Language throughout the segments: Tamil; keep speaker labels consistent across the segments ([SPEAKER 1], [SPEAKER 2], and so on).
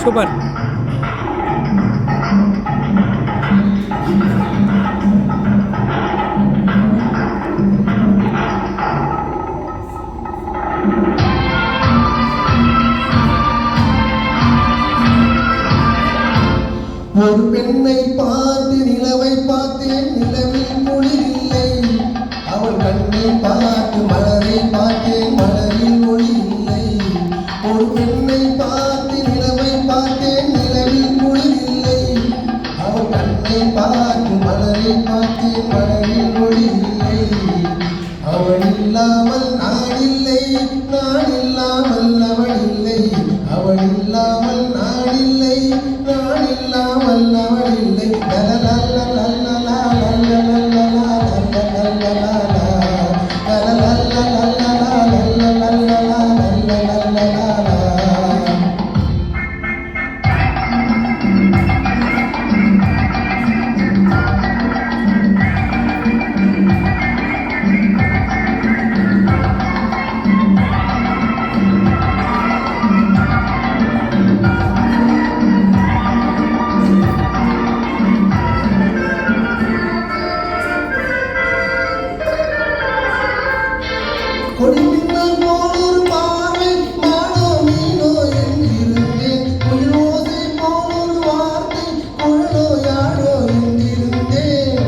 [SPEAKER 1] சூப்பர்.
[SPEAKER 2] ஒரு பெண்ணை பார்த்து நிலவை பார்த்தேன், நிலவில் குளிரில்லை. அவள் கண்ணை பார்த்து மலரை பார்த்தேன், மலரில் ஒளி இல்லை. ஒரு பெண்ணை பார்த்து நிலவை பார்த்தேன், நிலவில் குளிரில்லை. அவள் கண்ணை பார்த்து மலரை பார்த்தேன், மலரில் ஒளி இல்லை. அவள் இல்லாமல் நான் இல்லை, நான் இல்லாமல் அவள் இல்லை. அவள் இல்லாமல் நான் இல்லை, நான் இல்லாமல் அவள் இல்லை. கொடிமின்னல் போலொரு பார்வை, மானோ மீனோ என்றிருந்தேன். குயிலோசை போலொரு வார்த்தை, குழலோ யாழோ என்றிருந்தேன்.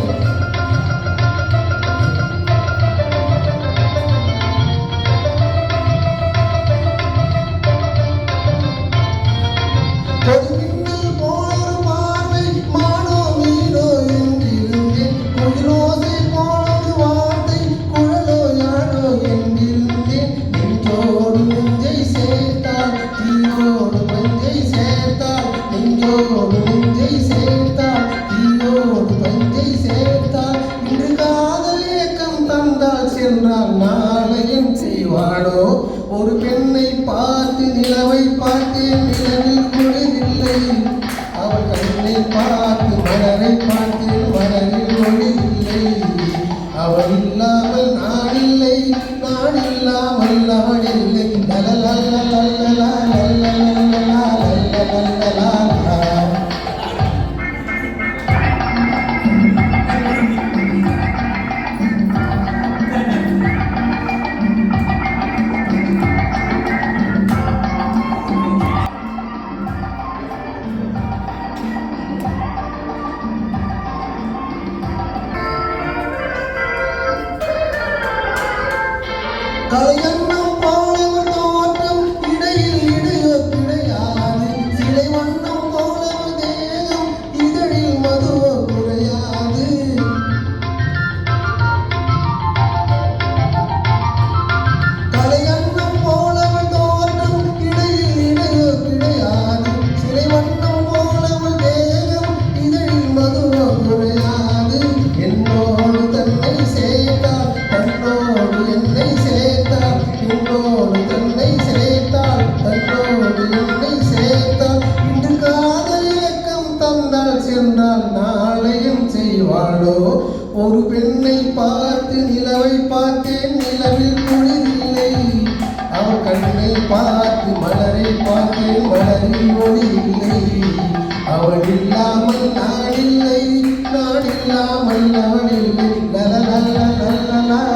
[SPEAKER 2] கொடிமின்னல் போலொரு பார்வை, மானோ மீனோ என்றிருந்தேன். குயிலோசை போலொரு வார்த்தை, குழலோ யாழோ என்றிருந்தேன். நெஞ்சோடு நெஞ்சை சேர்த்தால், தீயோடு பஞ்சை சேர்த்தால். நெஞ்சோடு நெஞ்சை சேர்த்தால், தீயோடு பஞ்சை சேர்த்தால். இன்று காதல் ஏக்கம் தந்தால் சென்றால் நாளையும் செய்வாளோ. ஒரு பெண்ணை பார்த்து நிலவை பார்த்தேன், நிலவில் குளிரில்லை. அவள் கண்ணை பார்த்து மலரை பார்த்தேன், மலரில் ஒளி இல்லை. அவள் இல்லாமல் நான் இல்லை, நான் இல்லாமல் அவள் இல்லை. கலையன்னம் போலவர் தோற்றம், இடையில் இடையோ கிடையாது. சிலை வண்ணம் போலவர் தேகம், இதழில் மதுவோ குறையாது. கலையன்னம் போலவர் தோற்றம், இடையில் இடையோ கிடையாது. சிலை வண்ணம் போலவர் தேகம், இதழில் மதுவோ குறையாது. என்னோடு தன்னை சேர்த்தால், தன்னோடு என்னை சேர்த்தால். என்னோடு தன்னை சேர்த்தால், தன்னோடு என்னை சேர்த்தால். இன்று காதல் ஏக்கம் தந்தால் சென்றால் நாளையும் செய்வாளோ. ஒரு பெண்ணை பார்த்து நிலவை பார்த்தேன், நிலவில் குளிரில்லை. அவள் கண்ணை பார்த்து மலரை பார்த்தேன், மலரில் ஒளி இல்லை. அவள் இல்லாமல் நான் இல்லை, நான் இல்லாமல் அவள் இல்லை. la la la la la la